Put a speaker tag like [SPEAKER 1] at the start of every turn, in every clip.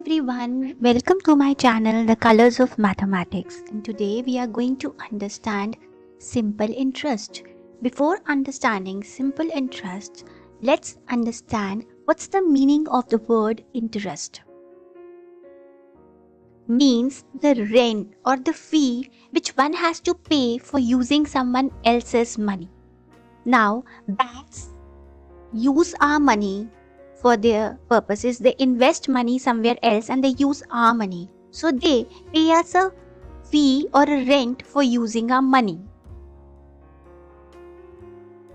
[SPEAKER 1] Everyone, welcome to my channel The Colors of Mathematics, and today we are going to understand simple interest. Before understanding simple interest, let's understand what's the meaning of the word interest. Means the rent or the fee which one has to pay for using someone else's money. Now, banks use our money for their purposes. They invest money somewhere else and they use our money. So they pay us a fee or a rent for using our money.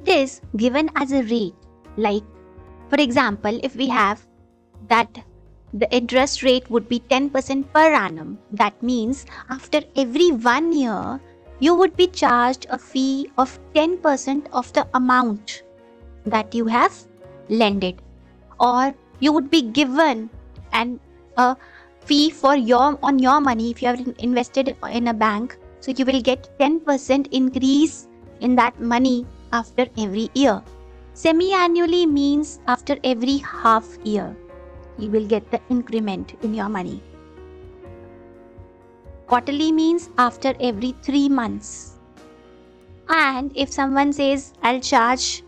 [SPEAKER 1] It is given as a rate. Like, for example, if we have that the interest rate would be 10% per annum. That means after every 1 year, you would be charged a fee of 10% of the amount that you have lended, or you would be given a fee for your money if you have invested in a bank. So you will get 10% increase in that money after every year. Semi-annually means after every half year you will get the increment in your money. Quarterly means after every 3 months. And if someone says, I'll charge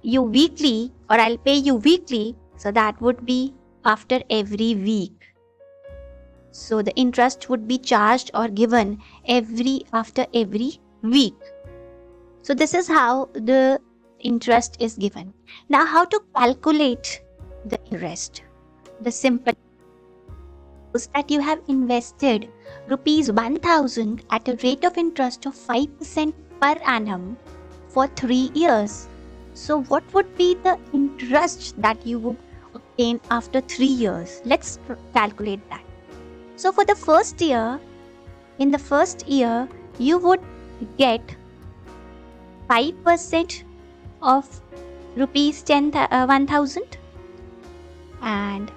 [SPEAKER 1] you weekly or I'll pay you weekly, so that would be after every week. So the interest would be charged or given after every week. So this is how the interest is given. Now, how to calculate the interest? The simple is that you have invested rupees 1000 at a rate of interest of 5% per annum for 3 years. So what would be the interest that you would obtain after 3 years? Let's calculate that. So for the first year, in the first year, you would get 5% of rupees 1000, and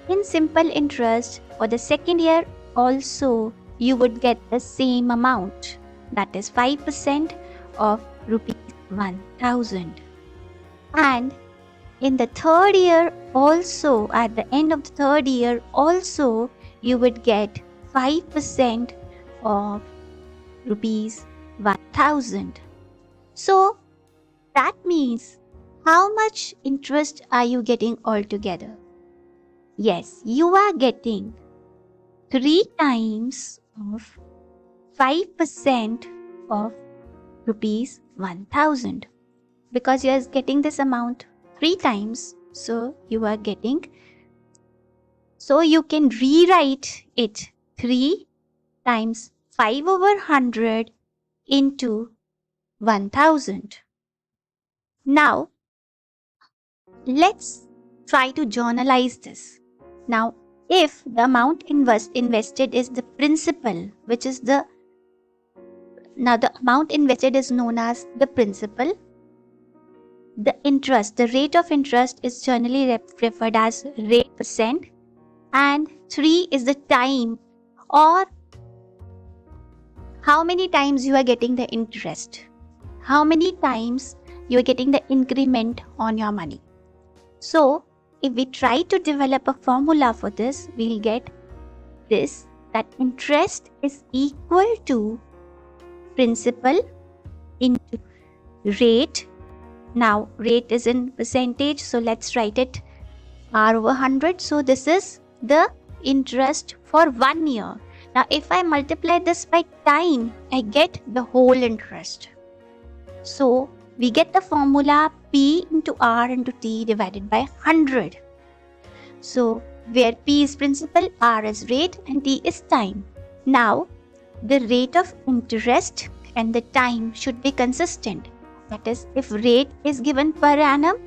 [SPEAKER 1] in simple interest for the second year also you would get the same amount, that is 5% of rupees 1000. And in the third year also, at the end of the third year also, you would get 5% of rupees 1000. So that means how much interest are you getting altogether? Yes, you are getting 3 times of 5% of rupees 1000, because you are getting this amount 3 times, so you are getting, so you can rewrite it 3 times 5 over 100 into 1000. Now let's try to journalize this. Now, if the amount invested is the principal, which is the amount invested is known as the principal. The interest, the rate of interest is generally referred as rate percent, and 3 is the time, or how many times you are getting the interest, how many times you are getting the increment on your money. So if we try to develop a formula for this, we'll get this, that interest is equal to principal into rate. Now rate is in percentage, so let's write it R over 100. So this is the interest for 1 year. Now if I multiply this by time, I get the whole interest. So we get the formula P into R into T divided by 100. So where P is principal, R is rate, and T is time. Now the rate of interest and the time should be consistent. That is, if rate is given per annum,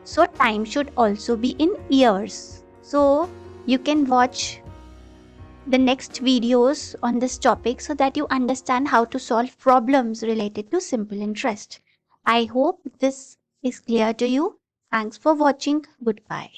[SPEAKER 1] so time should also be in years. So you can watch the next videos on this topic so that you understand how to solve problems related to simple interest. I hope this is clear to you. Thanks for watching. Goodbye.